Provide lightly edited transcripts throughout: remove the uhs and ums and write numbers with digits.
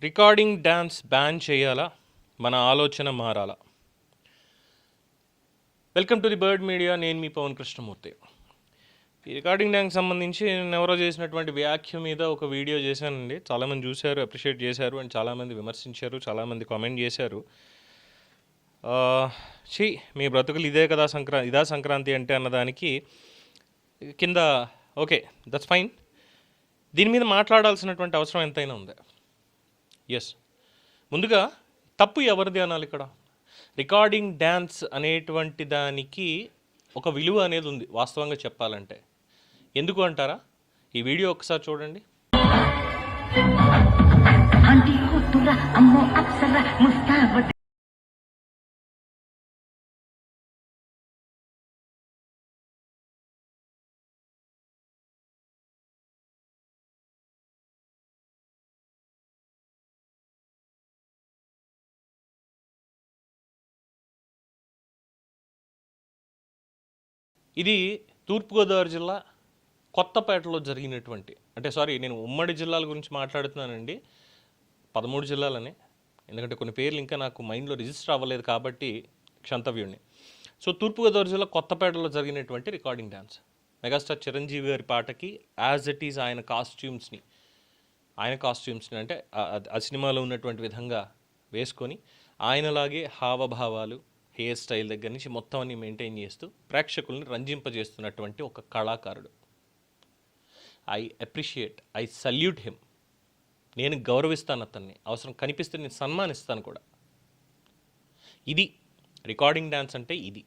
Recording dance ban చేయాలా, మన ఆలోచన మారాలా? Welcome to the bird media. నేను మీ పవన్ కృష్ణమూర్తి. ఈ రికార్డింగ్ డ్యాన్స్ సంబంధించి నేను ఎవరో చేసినటువంటి వ్యాఖ్య మీద ఒక వీడియో చేశానండి. చాలామంది చూశారు, అప్రిషియేట్ చేశారు, అండ్ చాలామంది విమర్శించారు, చాలామంది కామెంట్ చేశారు. మీ బ్రతుకులు ఇదే కదా ఇదా సంక్రాంతి అంటే అన్నదానికి కింద ఓకే, దట్స్ ఫైన్. దీని మీద మాట్లాడాల్సినటువంటి అవసరం ఎంతైనా ఉంది. ఎస్, ముందుగా తప్పు ఎవరిది అనాలి. ఇక్కడ రికార్డింగ్ డ్యాన్స్ అనేటువంటి దానికి ఒక విలువ అనేది ఉంది వాస్తవంగా చెప్పాలంటే. ఎందుకు అంటారా? ఈ వీడియో ఒకసారి చూడండి. ఇది తూర్పుగోదావరి జిల్లా కొత్తపేటలో జరిగినటువంటి, నేను ఉమ్మడి జిల్లాల గురించి మాట్లాడుతున్నానండి. 13 జిల్లాలని, ఎందుకంటే కొన్ని పేర్లు ఇంకా నాకు మైండ్లో రిజిస్టర్ అవ్వలేదు కాబట్టి క్షంతవ్యుణ్ణి. సో తూర్పుగోదావరి జిల్లా కొత్తపేటలో జరిగినటువంటి రికార్డింగ్ డ్యాన్స్, మెగాస్టార్ చిరంజీవి గారి పాటకి యాజ్ ఇట్ ఈజ్ ఆయన కాస్ట్యూమ్స్ని అంటే ఆ సినిమాలో ఉన్నటువంటి విధంగా వేసుకొని ఆయనలాగే హావభావాలు, హెయిర్ స్టైల్ దగ్గర నుంచి మొత్తం అన్ని మెయింటైన్ చేస్తూ ప్రేక్షకుల్ని రంజింపజేస్తున్నటువంటి ఒక కళాకారుడు. I appreciate, I salute him. నేను గౌరవిస్తాను అతన్ని, అవసరం కనిపిస్తే నేను సన్మానిస్తాను కూడా. ఇది రికార్డింగ్ డ్యాన్స్ అంటే. ఇది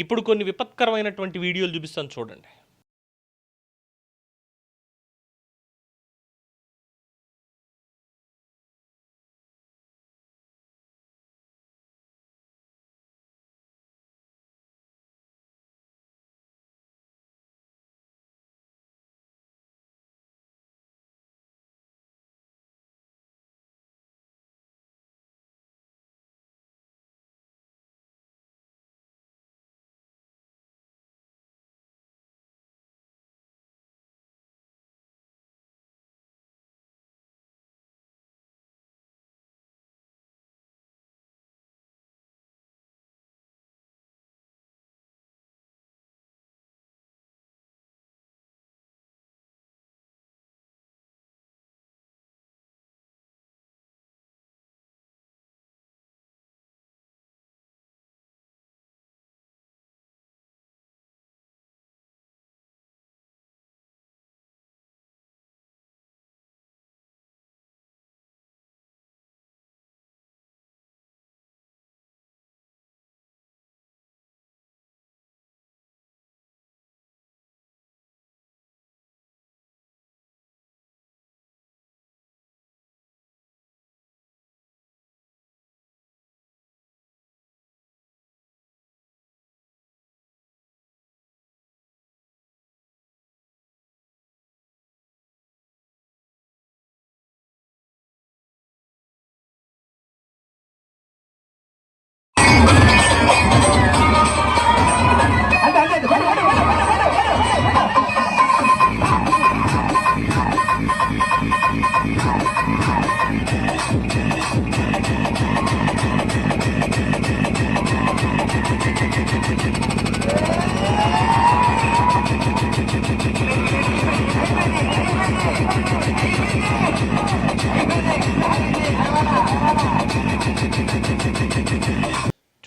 ఇప్పుడు కొన్ని విపత్కరమైనటువంటి వీడియోలు చూపిస్తాను, చూడండి.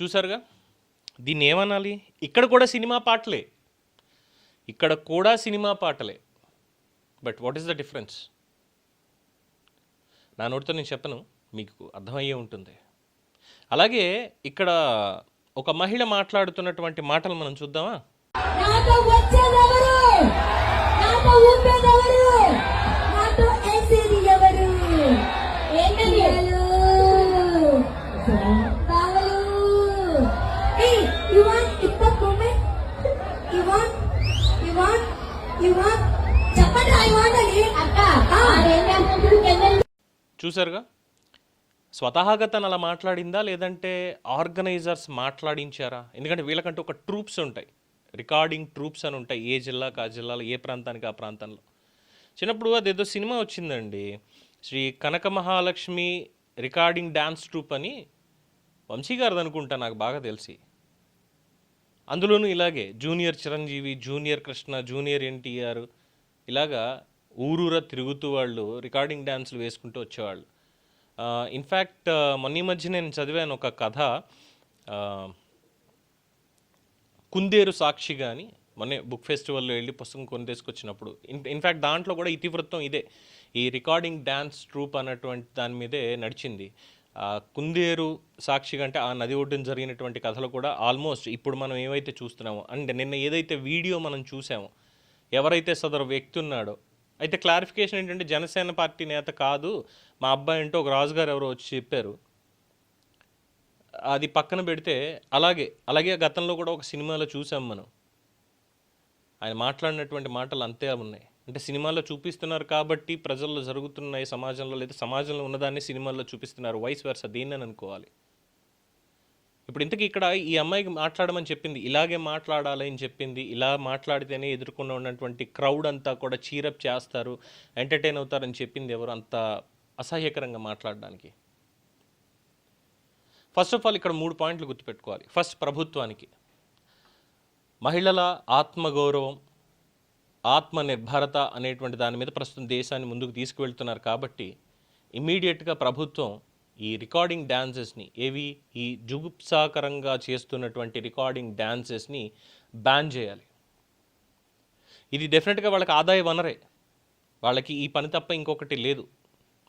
చూసారుగా, దీన్ని ఏమనాలి? ఇక్కడ కూడా సినిమా పాటలే. But what is the difference? నా నోటితో నేను చెప్పను, మీకు అర్థమయ్యే ఉంటుంది. అలాగే ఇక్కడ ఒక మహిళ మాట్లాడుతున్నటువంటి మాటలు మనం చూద్దామా? చూసారుగా, స్వతహాగా తను అలా మాట్లాడిందా లేదంటే ఆర్గనైజర్స్ మాట్లాడించారా? ఎందుకంటే వీళ్ళకంటూ ఒక ట్రూప్స్ ఉంటాయి, రికార్డింగ్ ట్రూప్స్ అని ఉంటాయి, ఏ జిల్లాకు ఆ జిల్లాలో, ఏ ప్రాంతానికి ఆ ప్రాంతంలో. చిన్నప్పుడు అదేదో సినిమా వచ్చిందండి, శ్రీ కనక మహాలక్ష్మి రికార్డింగ్ డ్యాన్స్ ట్రూప్ అని వంశీ గారిది అనుకుంటా, నాకు బాగా తెలిసి. అందులోనూ ఇలాగే junior Chiranjeevi, junior Krishna, junior NTR ఇలాగా ఊరూరా తిరుగుతూ వాళ్ళు రికార్డింగ్ డ్యాన్సులు వేసుకుంటూ వచ్చేవాళ్ళు. ఇన్ఫ్యాక్ట్ మొన్న ఈ మధ్య నేను చదివాను ఒక కథ, కుందేరు సాక్షిగా అని. మొన్నే బుక్ ఫెస్టివల్లో వెళ్ళి పుస్తకం కొని తీసుకొచ్చినప్పుడు ఇన్ఫ్యాక్ట్ దాంట్లో కూడా ఇతివృత్తం ఇదే, ఈ రికార్డింగ్ డ్యాన్స్ ట్రూప్ అన్నటువంటి దాని మీదే నడిచింది. కుందేరు సాక్షిగా అంటే ఆ నది ఒడ్డున జరిగినటువంటి కథలు కూడా ఆల్మోస్ట్ ఇప్పుడు మనం ఏవైతే చూస్తున్నామో, అండ్ నిన్న ఏదైతే వీడియో మనం చూసామో, ఎవరైతే సదరు వ్యక్తి ఉన్నాడో, అయితే క్లారిఫికేషన్ ఏంటంటే జనసేన పార్టీ నేత కాదు, మా అబ్బాయి అంటే ఒక రాజుగారు ఎవరో వచ్చి చెప్పారు. అది పక్కన పెడితే అలాగే గతంలో కూడా ఒక సినిమాలో చూసాం మనం, ఆయన మాట్లాడినటువంటి మాటలు అంతే ఉన్నాయి. అంటే సినిమాల్లో చూపిస్తున్నారు కాబట్టి ప్రజల్లో జరుగుతున్నాయి సమాజంలో, లేదా సమాజంలో ఉన్నదాన్ని సినిమాల్లో చూపిస్తున్నారు, వైస్ వెర్స, దేన్ని అనుకోవాలి. ఇప్పుడు ఇంతకీ ఇక్కడ ఈ అమ్మాయికి మాట్లాడమని చెప్పింది, ఇలాగే మాట్లాడాలి అని చెప్పింది, ఇలా మాట్లాడితేనే ఎదుర్కొన్న ఉన్నటువంటి క్రౌడ్ అంతా కూడా చీరప్ చేస్తారు, ఎంటర్టైన్ అవుతారని చెప్పింది ఎవరు అంత అసహ్యకరంగా మాట్లాడడానికి? ఫస్ట్ ఆఫ్ ఆల్ ఇక్కడ 3 పాయింట్లు గుర్తుపెట్టుకోవాలి. ఫస్ట్, ప్రభుత్వానికి మహిళల ఆత్మగౌరవం, ఆత్మనిర్భరత అనేటువంటి దాని మీద ప్రస్తుతం దేశాన్ని ముందుకు తీసుకువెళ్తున్నారు కాబట్టి ఇమ్మీడియట్గా ప్రభుత్వం ఈ రికార్డింగ్ డ్యాన్సెస్ని, ఈ జుగుప్సాకరంగా చేస్తున్నటువంటి రికార్డింగ్ డ్యాన్సెస్ని బ్యాన్ చేయాలి. ఇది డెఫినెట్గా వాళ్ళకి ఆదాయ వనరే, వాళ్ళకి ఈ పని తప్ప ఇంకొకటి లేదు.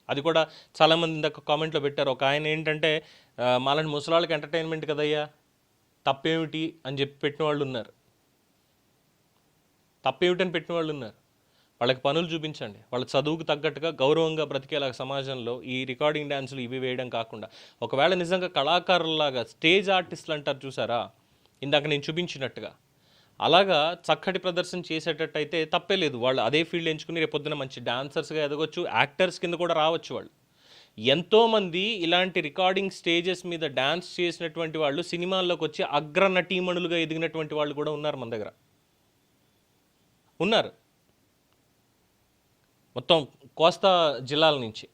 అది కూడా చాలామంది ఇందాక కామెంట్లో పెట్టారు, ఒక ఆయన ఏంటంటే మాలాంటి ముసలాళ్ళకి ఎంటర్టైన్మెంట్ కదయ్యా, తప్పేమిటి అని చెప్పి పెట్టిన వాళ్ళు ఉన్నారు, తప్పేమిటని పెట్టిన వాళ్ళు ఉన్నారు. వాళ్ళకి పనులు చూపించండి, వాళ్ళ చదువుకు తగ్గట్టుగా గౌరవంగా బ్రతికేలా సమాజంలో ఈ రికార్డింగ్ డ్యాన్సులు ఇవి వేయడం కాకుండా, ఒకవేళ నిజంగా కళాకారులాగా స్టేజ్ ఆర్టిస్టులు అంటారు చూసారా, ఇందాక నేను చూపించినట్టుగా అలాగా చక్కటి ప్రదర్శన చేసేటట్టయితే తప్పే లేదు. వాళ్ళు అదే ఫీల్డ్ ఎంచుకుని రేపొద్దున మంచి డాన్సర్స్గా ఎదగొచ్చు, యాక్టర్స్ కింద కూడా రావచ్చు వాళ్ళు. ఎంతోమంది ఇలాంటి రికార్డింగ్ స్టేజెస్ మీద డ్యాన్స్ చేసినటువంటి వాళ్ళు సినిమాల్లోకి వచ్చి అగ్ర నటీమణులుగా ఎదిగినటువంటి వాళ్ళు కూడా ఉన్నారు, మన దగ్గర ఉన్నారు. మొత్తం కోస్తా జిల్లాల నుంచి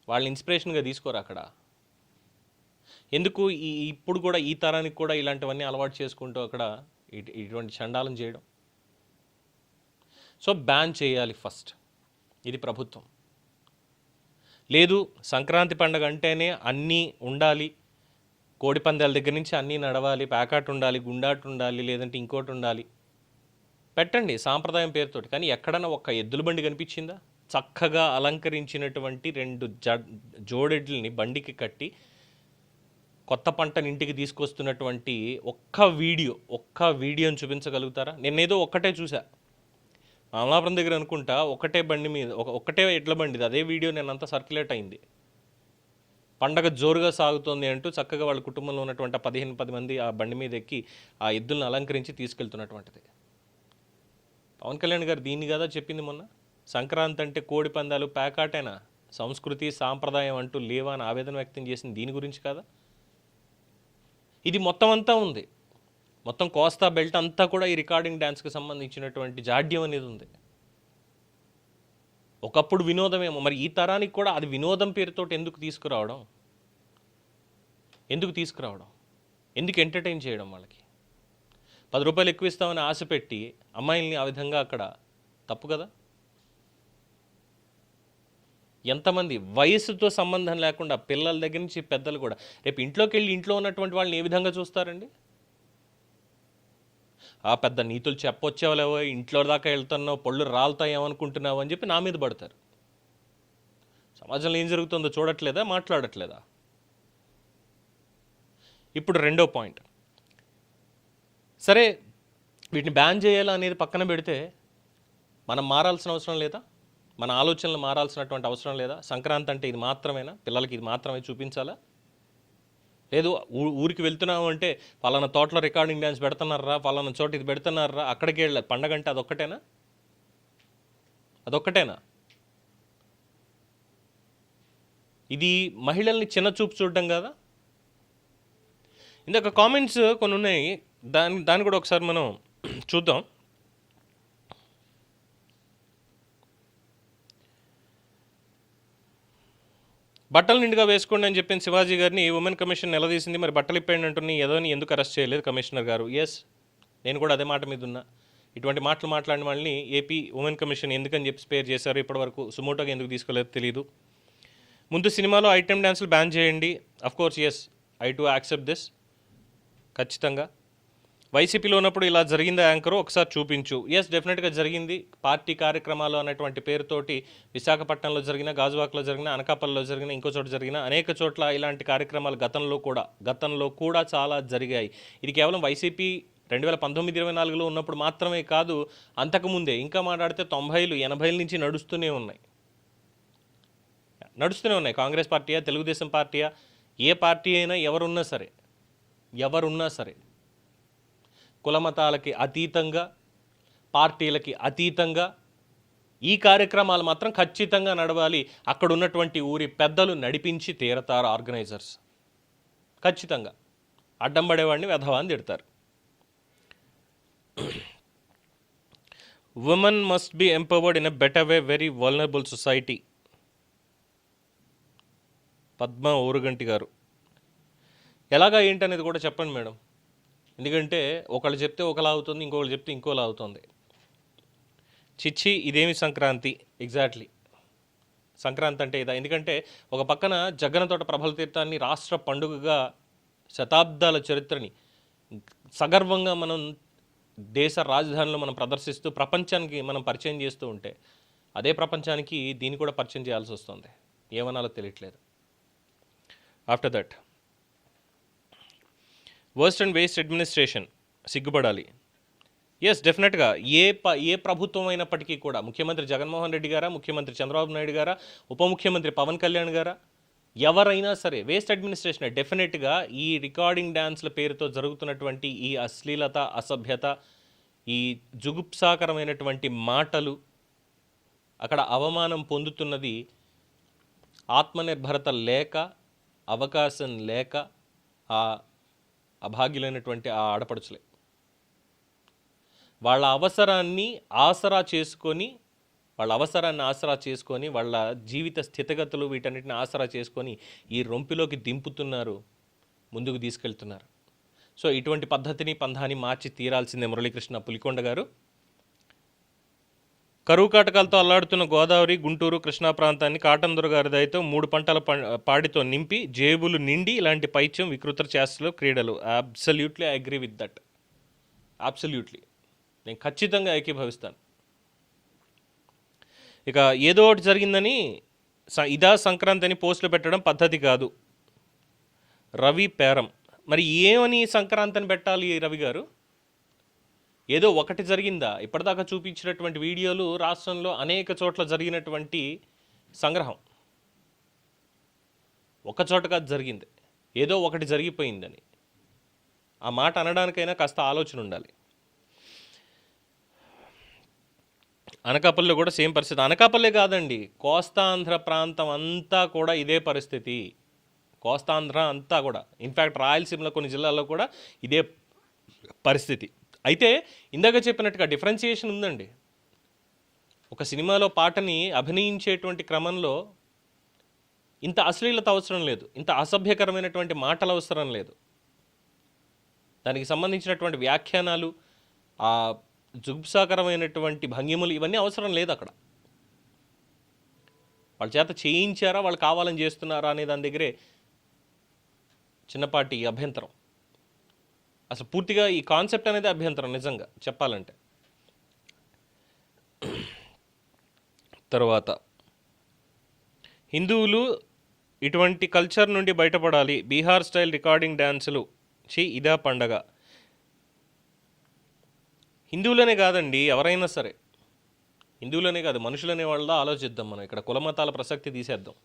వాళ్ళని ఇన్స్పిరేషన్గా తీసుకోరు అక్కడ. ఎందుకు ఇప్పుడు కూడా ఈ తరానికి కూడా ఇలాంటివన్నీ అలవాటు చేసుకుంటూ అక్కడ ఇటువంటి చండాలం చేయడం? సో బ్యాన్ చేయాలి ఫస్ట్, ఇది ప్రభుత్వం. లేదు, సంక్రాంతి పండుగ అంటేనే అన్నీ ఉండాలి, కోడి పందాల దగ్గర నుంచి అన్నీ నడవాలి, ప్యాకాట్ ఉండాలి, గుండాట్ ఉండాలి, లేదంటే ఇంకోటి ఉండాలి, పెట్టండి సాంప్రదాయం పేరుతోటి. కానీ ఎక్కడన్నా ఒక్క ఎద్దుల బండి కనిపించిందా? చక్కగా అలంకరించినటువంటి 2 జోడెడ్లని బండికి కట్టి కొత్త పంటని ఇంటికి తీసుకొస్తున్నటువంటి ఒక్క వీడియోని చూపించగలుగుతారా? నేనేదో ఒక్కటే చూసా, అమలాపురం దగ్గర అనుకుంటా, ఒకటే బండి మీద ఒకటే ఎడ్ల బండిది, అదే వీడియో నేనంతా సర్క్యులేట్ అయింది. పండగ జోరుగా సాగుతోంది అంటూ చక్కగా వాళ్ళ కుటుంబంలో ఉన్నటువంటి 15 మంది ఆ బండి మీద ఎక్కి ఆ ఎద్దులను అలంకరించి తీసుకెళ్తున్నటువంటిది. పవన్ కళ్యాణ్ గారు దీన్ని కదా చెప్పింది మొన్న, సంక్రాంతి అంటే కోడి పందాలు ప్యాకాటేనా, సంస్కృతి సాంప్రదాయం అంటూ లేవా అని ఆవేదన వ్యక్తం చేసింది దీని గురించి కదా. ఇది మొత్తం అంతా ఉంది, మొత్తం కోస్తా బెల్ట్ అంతా కూడా ఈ రికార్డింగ్ డ్యాన్స్కి సంబంధించినటువంటి జాడ్యం అనేది ఉంది. ఒకప్పుడు వినోదమేమో, మరి ఈ తరానికి కూడా అది వినోదం పేరుతో ఎందుకు తీసుకురావడం, ఎందుకు ఎంటర్టైన్ చేయడం? వాళ్ళకి 10 రూపాయలు ఎక్కువ ఇస్తామని ఆశ పెట్టి అమ్మాయిల్ని ఆ విధంగా అక్కడ తప్పు కదా. ఎంతమంది వయసుతో సంబంధం లేకుండా పిల్లల దగ్గర నుంచి పెద్దలు కూడా రేపు ఇంట్లోకి వెళ్ళి ఇంట్లో ఉన్నటువంటి వాళ్ళని ఏ విధంగా చూస్తారండి? ఆ పెద్ద నీతులు చెప్పొచ్చేవాళ్ళేవో, ఇంట్లో దాకా వెళ్తున్నావు, పళ్ళు రాలుతాయేమనుకుంటున్నావు అని చెప్పి నా మీద పడతారు. సమాజంలో ఏం జరుగుతుందో చూడట్లేదా, మాట్లాడట్లేదా? ఇప్పుడు రెండో పాయింట్, సరే వీటిని బ్యాన్ చేయాలా అనేది పక్కన పెడితే మనం మారాల్సిన అవసరం లేదా? మన ఆలోచనలు మారాల్సినటువంటి అవసరం లేదా? సంక్రాంతి అంటే ఇది మాత్రమేనా? పిల్లలకి ఇది మాత్రమే చూపించాలా? లేదు ఊరికి వెళ్తున్నాము అంటే పలానా తోటలో రికార్డింగ్ డ్యాన్స్ పెడుతున్నారా, పలానా చోట ఇది పెడుతున్నారా, అక్కడికి వెళ్ళాలి, పండగ అంటే అదొక్కటేనా? ఇది మహిళల్ని చిన్న చూపు చూడడం కదా. ఇందాక కామెంట్స్ కొన్ని ఉన్నాయి, దాన్ని కూడా ఒకసారి మనం చూద్దాం. బట్టలు నిండుగా వేసుకోండి అని చెప్పిన శివాజీ గారిని ఉమెన్ కమిషన్ నిలదీసింది. మరి బట్టలు ఇప్పండి అంటున్న ఏదోని ఎందుకు అరెస్ట్ చేయలేదు కమిషనర్ గారు? ఎస్, నేను కూడా అదే మాట మీద ఉన్నా. ఇటువంటి మాటలు మాట్లాడిన వాళ్ళని ఏపీ ఉమెన్ కమిషన్ ఎందుకని చెప్పి స్పేర్ చేశారు, ఇప్పటివరకు సుమోటోగా ఎందుకు తీసుకోలేదో తెలియదు. ముందు సినిమాలో ఐటెం డ్యాన్సులు బ్యాన్ చేయండి. Of course yes, I too accept this. ఖచ్చితంగా వైసీపీలో ఉన్నప్పుడు ఇలా జరిగిందా యాంకరు ఒకసారి చూపించు. ఎస్, డెఫినెట్గా జరిగింది. పార్టీ కార్యక్రమాలు అనేటువంటి పేరుతోటి విశాఖపట్నంలో జరిగిన, గాజువాకలో జరిగిన, అనకాపల్లిలో జరిగిన, ఇంకో చోట జరిగిన అనేక చోట్ల ఇలాంటి కార్యక్రమాలు గతంలో కూడా చాలా జరిగాయి. ఇది కేవలం వైసీపీ 2019-24లో ఉన్నప్పుడు మాత్రమే కాదు, అంతకుముందే ఇంకా మాట్లాడితే 90లు 80ల నుంచి నడుస్తూనే ఉన్నాయి. కాంగ్రెస్ పార్టీయా, తెలుగుదేశం పార్టీయా, ఏ పార్టీ అయినా ఎవరున్నా సరే కులమతాలకి అతీతంగా, పార్టీలకి అతీతంగా ఈ కార్యక్రమాలు మాత్రం ఖచ్చితంగా నడవాలి. అక్కడ ఉన్నటువంటి ఊరి పెద్దలు నడిపించి తీరతారు. ఆర్గనైజర్స్ ఖచ్చితంగా అడ్డం పడేవాడిని వెధవా అని తిడతారు. Women must be empowered in a better way, very vulnerable society. Padma Urugunti గారు, ఎలాగా ఏంటనేది కూడా చెప్పండి మేడం. ఎందుకంటే ఒకళ్ళు చెప్తే ఒకలా అవుతుంది, ఇంకొకళ్ళు చెప్తే ఇంకోలా అవుతుంది. చిచ్చి ఇదేమి సంక్రాంతి? ఎగ్జాక్ట్లీ సంక్రాంతి అంటే ఇదా? ఎందుకంటే ఒక పక్కన జగ్గనతోట ప్రభల తీర్థాన్ని రాష్ట్ర పండుగగా శతాబ్దాల చరిత్రని సగర్వంగా మనం దేశ రాజధానిలో మనం ప్రదర్శిస్తూ ప్రపంచానికి మనం పరిచయం చేస్తూ ఉంటే, అదే ప్రపంచానికి దీన్ని కూడా పరిచయం చేయాల్సి వస్తుంది. ఏమనాలో తెలియట్లేదు. After that worst and waste administration, సిగ్గుపడాలి. ఎస్, డెఫినెట్గా ఏ ప్రభుత్వం అయినప్పటికీ కూడా, ముఖ్యమంత్రి జగన్మోహన్ రెడ్డి గారా, ముఖ్యమంత్రి చంద్రబాబు నాయుడు గారా, ఉప ముఖ్యమంత్రి పవన్ కళ్యాణ్ గారా, ఎవరైనా సరే వేస్ట్ అడ్మినిస్ట్రేషన్. డెఫినెట్గా ఈ రికార్డింగ్ డ్యాన్స్ల పేరుతో జరుగుతున్నటువంటి ఈ అశ్లీలత, అసభ్యత, ఈ జుగుప్సాకరమైనటువంటి మాటలు, అక్కడ అవమానం పొందుతున్నది ఆత్మనిర్భరత లేక, అవకాశం లేక, ఆ అభాగ్యులైనటువంటి ఆ ఆడపడుచులే. వాళ్ళ అవసరాన్ని ఆసరా చేసుకొని, వాళ్ళ జీవిత స్థితిగతులు వీటన్నిటిని ఆసరా చేసుకొని ఈ రొంపిలోకి దింపుతున్నారు, ముందుకు తీసుకెళ్తున్నారు. సో ఇటువంటి పద్ధతిని పంధాన్ని మార్చి తీరాల్సిందే మురళీకృష్ణ పులికొండ గారు. కరువు కాటకాలతో అల్లాడుతున్న గోదావరి, గుంటూరు, కృష్ణా ప్రాంతాన్ని కాటన్ దొర గారి దయతో 3 పంటల పాడితో నింపి జేబులు నిండి ఇలాంటి పైత్యం, వికృత చేష్టలు, క్రీడలు. Absolutely I agree with that. Absolutely నేను ఖచ్చితంగా ఏకీభవిస్తాను. ఇక ఏదో ఒకటి జరిగిందని ఇదా సంక్రాంతి అని పోస్టులు పెట్టడం పద్ధతి కాదు. రవి పేరం, మరి ఏమని సంక్రాంతి అని పెట్టాలి రవి గారు? ఏదో ఒకటి జరిగిందా? ఇప్పటిదాకా చూపించినటువంటి వీడియోలు రాష్ట్రంలో అనేక చోట్ల జరిగినటువంటి సంగ్రహం. ఒక చోట కాదు జరిగింది, ఏదో ఒకటి జరిగిపోయిందని. ఆ మాట అనడానికైనా కాస్త ఆలోచన ఉండాలి. అనకాపల్లిలో కూడా సేమ్ పరిస్థితి. అనకాపల్లి కాదండి, కోస్తాంధ్ర ప్రాంతం అంతా కూడా ఇదే పరిస్థితి. కోస్తాంధ్ర అంతా కూడా, ఇన్ఫ్యాక్ట్ రాయలసీమలో కొన్ని జిల్లాల్లో కూడా ఇదే పరిస్థితి. అయితే ఇందాక చెప్పినట్టుగా డిఫరెన్సియేషన్ ఉందండి. ఒక సినిమాలో పాటని అభినయించేటువంటి క్రమంలో ఇంత అశ్లీలత అవసరం లేదు, ఇంత అసభ్యకరమైనటువంటి మాటలు అవసరం లేదు. దానికి సంబంధించినటువంటి వ్యాఖ్యానాలు, ఆ జుగుప్సాకరమైనటువంటి భంగిమలు, ఇవన్నీ అవసరం లేదు అక్కడ. వాళ్ళ చేత చేయించారా, వాళ్ళు కావాలని చేస్తున్నారా అనే దాని దగ్గరే చిన్నపాటి అభ్యంతరం. అసలు పూర్తిగా ఈ కాన్సెప్ట్ అనేది అభ్యంతరం నిజంగా చెప్పాలంటే. తర్వాత హిందువులు ఇటువంటి కల్చర్ నుండి బయటపడాలి. బీహార్ స్టైల్ రికార్డింగ్ డ్యాన్సులు, ఇదా పండగ? హిందువులనే కాదండి, ఎవరైనా సరే, హిందువులనే కాదు, మనుషులనే వాళ్ళ ఆలోచిద్దాం మనం. ఇక్కడ కులమతాల ప్రసక్తి తీసేద్దాం.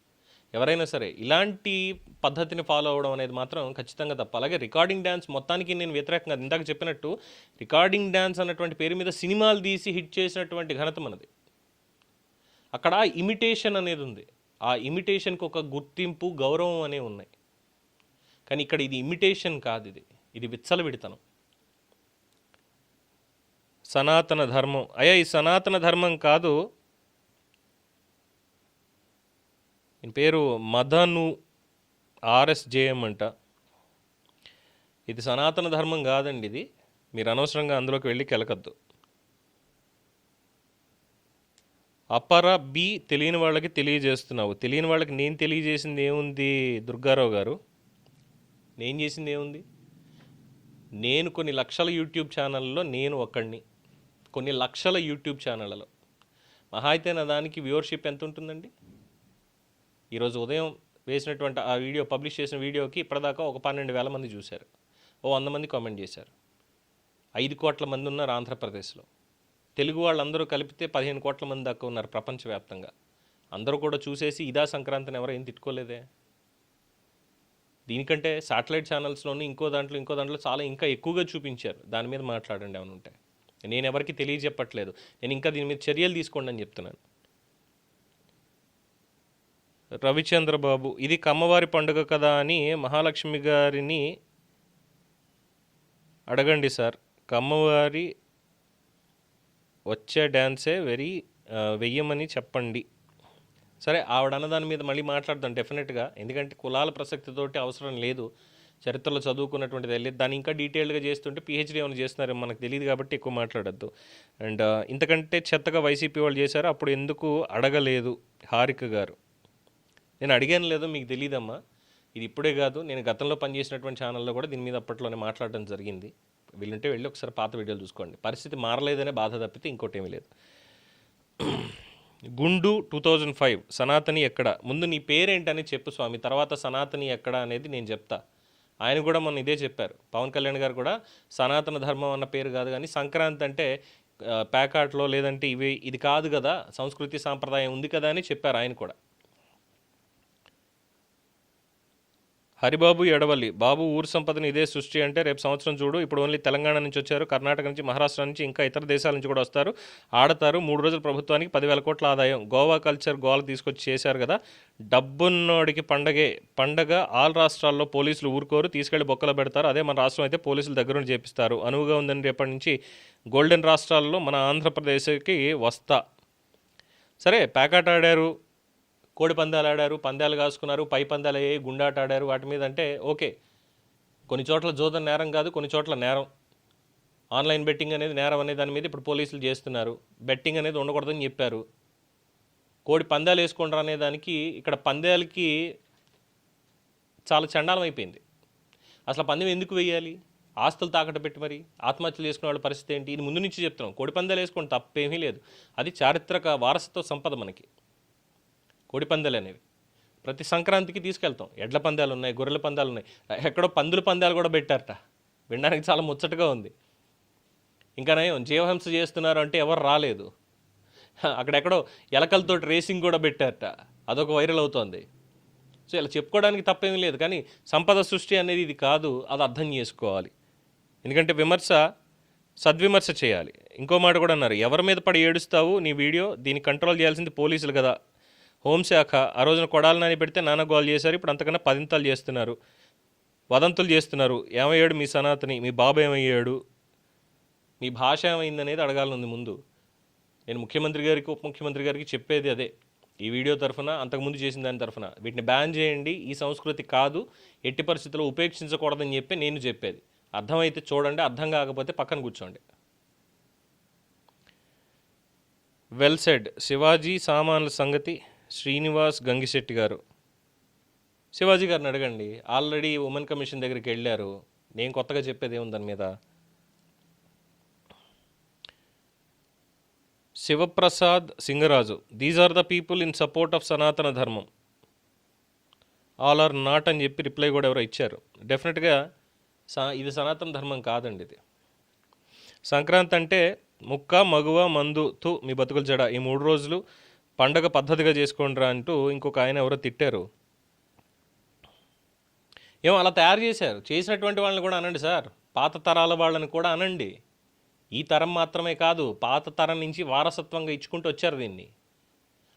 ఎవరైనా సరే ఇలాంటి పద్ధతిని ఫాలో అవ్వడం అనేది మాత్రం ఖచ్చితంగా తప్ప. అలాగే రికార్డింగ్ డ్యాన్స్ మొత్తానికి నేను వ్యతిరేకంగా, ఇందాక చెప్పినట్టు రికార్డింగ్ డ్యాన్స్ అన్నటువంటి పేరు మీద సినిమాలు తీసి హిట్ చేసినటువంటి ఘనత మనది. అక్కడ ఇమిటేషన్ అనేది ఉంది. ఆ ఇమిటేషన్కి ఒక గుర్తింపు, గౌరవం అనేవి ఉన్నాయి. కానీ ఇక్కడ ఇది ఇమిటేషన్ కాదు, ఇది విచ్చలవిడితనం. సనాతన ధర్మం, అయ్యా ఈ సనాతన ధర్మం కాదు, ఈయన పేరు మదను ఆర్ఎస్జేఎం అంట. ఇది సనాతన ధర్మం కాదండి, ఇది మీరు అనవసరంగా అందులోకి వెళ్ళి కెలకద్దు. అపర బి తెలియని వాళ్ళకి తెలియజేస్తున్నావు. తెలియని వాళ్ళకి నేను తెలియజేసింది ఏముంది దుర్గారావు గారు? నేను చేసింది ఏముంది? నేను కొన్ని లక్షల యూట్యూబ్ ఛానళ్ళలో నేను ఒక్కడిని, కొన్ని లక్షల యూట్యూబ్ ఛానళ్ళలో మహా అయితే నా దానికి వ్యూవర్షిప్ ఎంత ఉంటుందండి? ఈరోజు ఉదయం వేసినటువంటి ఆ వీడియో, పబ్లిష్ చేసిన వీడియోకి ఇప్పటిదాకా ఒక 12,000 మంది చూశారు, ఓ 100 మంది కామెంట్ చేశారు. 5 కోట్ల మంది ఉన్నారు ఆంధ్రప్రదేశ్లో. తెలుగు వాళ్ళందరూ కలిపితే 15 కోట్ల మంది దాకా ఉన్నారు ప్రపంచవ్యాప్తంగా. అందరూ కూడా చూసేసి ఇదా సంక్రాంతిని ఎవరు ఏం తిట్టుకోలేదే. దీనికంటే శాటిలైట్ ఛానల్స్లోని ఇంకో దాంట్లో చాలా ఇంకా ఎక్కువగా చూపించారు. దాని మీద మాట్లాడండి ఏమైనా ఉంటే. నేను ఎవరికి తెలియజెప్పట్లేదు, నేను ఇంకా దీని మీద చర్యలు తీసుకోండి అని చెప్తున్నాను. రవిచంద్రబాబు, ఇది కమ్మవారి పండుగ కదా అని మహాలక్ష్మి గారిని అడగండి సార్. కమ్మవారి వచ్చే డ్యాన్సే వెయ్యమని చెప్పండి. సరే, ఆవిడ అన్న దాని మీద మళ్ళీ మాట్లాడదాం డెఫినెట్గా, ఎందుకంటే కులాల ప్రసక్తితోటి అవసరం లేదు. చరిత్రలో చదువుకున్నటువంటిది వెళ్ళి దాన్ని ఇంకా డీటెయిల్డ్గా చేస్తుంటే పిహెచ్డీ ఏమైనా చేస్తున్నారో మనకు తెలియదు కాబట్టి ఎక్కువ మాట్లాడద్దు. అండ్ ఇంతకంటే చెత్తగా వైసీపీ వాళ్ళు చేశారు, అప్పుడు ఎందుకు అడగలేదు హారిక గారు? నేను అడిగాను లేదో మీకు తెలియదమ్మా. ఇది ఇప్పుడే కాదు, నేను గతంలో పనిచేసినటువంటి ఛానల్లో కూడా దీని మీద అప్పట్లోనే మాట్లాడడం జరిగింది. వీళ్ళుంటే వెళ్ళి ఒకసారి పాత వీడియోలు చూసుకోండి. పరిస్థితి మారలేదనే బాధ తప్పితే ఇంకోటి ఏమీ లేదు. గుండు 2005 సనాతని ఎక్కడ? ముందు నీ పేరేంటని చెప్పు స్వామి, తర్వాత సనాతని ఎక్కడ అనేది నేను చెప్తా. ఆయన కూడా మొన్న ఇదే చెప్పారు, పవన్ కళ్యాణ్ గారు కూడా సనాతన ధర్మం అన్న పేరు కాదు కానీ సంక్రాంతి అంటే ప్యాకాట్లో లేదంటే ఇది కాదు కదా, సంస్కృతి సాంప్రదాయం ఉంది కదా అని చెప్పారు ఆయన కూడా. హరిబాబు ఎడవల్లి, బాబు ఊరు సంపదని ఇదే సృష్టి అంటే రేపు సంవత్సరం చూడు. ఇప్పుడు ఓన్లీ తెలంగాణ నుంచి వచ్చారు, కర్ణాటక నుంచి, మహారాష్ట్ర నుంచి, ఇంకా ఇతర దేశాల నుంచి కూడా వస్తారు, ఆడతారు. 3 రోజులు ప్రభుత్వానికి 10,000 కోట్ల ఆదాయం. గోవా కల్చర్ గోల తీసుకొచ్చి చేశారు కదా. డబ్బున్నోడికి పండగ. ఆల్ రాష్ట్రాల్లో పోలీసులు ఊరుకోరు, తీసుకెళ్లి బొక్కలో పెడతారు. అదే మన రాష్ట్రం అయితే పోలీసులు దగ్గర నుండి చేపిస్తారు. అనువుగా ఉందని రేపటి నుంచి గోల్డెన్ రాష్ట్రాల్లో మన ఆంధ్రప్రదేశ్కి వస్తా. సరే, ప్యాకాట్ ఆడారు, కోడి పందాలు ఆడారు, పందాలు కాసుకున్నారు, పై పందాలు అయ్యాయి, గుండాట ఆడారు, వాటి మీద అంటే ఓకే. కొన్ని చోట్ల జోదం నేరం కాదు, కొన్ని చోట్ల నేరం. ఆన్లైన్ బెట్టింగ్ అనేది నేరం అనే దాని మీద ఇప్పుడు పోలీసులు చేస్తున్నారు. బెట్టింగ్ అనేది ఉండకూడదని చెప్పారు. కోడి పందాలు వేసుకుంటారు అనే దానికి ఇక్కడ పందాలకి చాలా చండాలం అయిపోయింది. అసలు పందెం ఎందుకు వేయాలి? ఆస్తులు తాకట్టు పెట్టి మరి ఆత్మహత్యలు చేసుకునే వాళ్ళ పరిస్థితి ఏంటి? ఇది ముందు నుంచి చెప్తున్నాం. కోడి పందాలు వేసుకోండి, తప్పేమీ లేదు. అది చారిత్రక వారసత్వ సంపద మనకి. కోడి పందాలు అనేవి ప్రతి సంక్రాంతికి తీసుకెళ్తాం. ఎడ్ల పందాలు ఉన్నాయి, గొర్రెల పందాలు ఉన్నాయి, ఎక్కడో పందుల పందాలు కూడా పెట్టారట. వినడానికి చాలా ముచ్చటగా ఉంది. ఇంకా నయం, జీవహింస చేస్తున్నారు అంటే ఎవరు రాలేదు. అక్కడెక్కడో ఎలకలతోటి రేసింగ్ కూడా పెట్టారట, అదొక వైరల్ అవుతోంది. సో ఇలా చెప్పుకోవడానికి తప్పేమీ లేదు, కానీ సంపద సృష్టి అనేది ఇది కాదు, అది అర్థం చేసుకోవాలి. ఎందుకంటే విమర్శ సద్విమర్శ చేయాలి. ఇంకో మాట కూడా అన్నారు, ఎవరి మీద పడి ఏడుస్తావు, నీ వీడియో దీన్ని కంట్రోల్ చేయాల్సింది పోలీసులు కదా. హోంశాఖ ఆ రోజున కొడాలి నాని పెడితే నాన్న గోల్ చేశారు, ఇప్పుడు అంతకన్నా 10 చేస్తున్నారు, వదంతులు చేస్తున్నారు. ఏమయ్యాడు మీ సనాతని, మీ బాబు ఏమయ్యాడు, మీ భాష ఏమైందనేది అడగాలనుంది ముందు. నేను ముఖ్యమంత్రి గారికి, ఉప ముఖ్యమంత్రి గారికి చెప్పేది అదే, ఈ వీడియో తరఫున, అంతకుముందు చేసిన దాని తరఫున వీటిని బ్యాన్ చేయండి, ఈ సంస్కృతి కాదు, ఎట్టి పరిస్థితుల్లో ఉపేక్షించకూడదని చెప్పి నేను చెప్పేది. అర్థమైతే చూడండి, అర్థం కాకపోతే పక్కన కూర్చోండి. Well said. శివాజీ సామాన్ల సంగతి శ్రీనివాస్ గంగిశెట్టి గారు. శివాజీ గారిని అడగండి, ఆల్రెడీ ఉమెన్ కమిషన్ దగ్గరికి వెళ్ళారు. నేను కొత్తగా చెప్పేది ఏముంది దాని మీద. Shivaprasad Singaraju, these are the people in support of Sanatana Dharma, all are not అని చెప్పి రిప్లై కూడా ఎవరో ఇచ్చారు. డెఫినెట్గా ఇది సనాతన ధర్మం కాదండి. ఇది సంక్రాంతి అంటే ముక్క, మగువ, మందు, మీ బతుకుల జడ, ఈ 3 రోజులు పండగ పద్ధతిగా చేసుకోండిరా అంటూ ఇంకొక ఆయన ఎవరో తిట్టారు. ఏమో అలా తయారు చేశారు. చేసినటువంటి వాళ్ళని కూడా అనండి సార్, పాత తరాల వాళ్ళని కూడా అనండి. ఈ తరం మాత్రమే కాదు, పాత తరం నుంచి వారసత్వంగా ఇచ్చుకుంటూ వచ్చారు దీన్ని.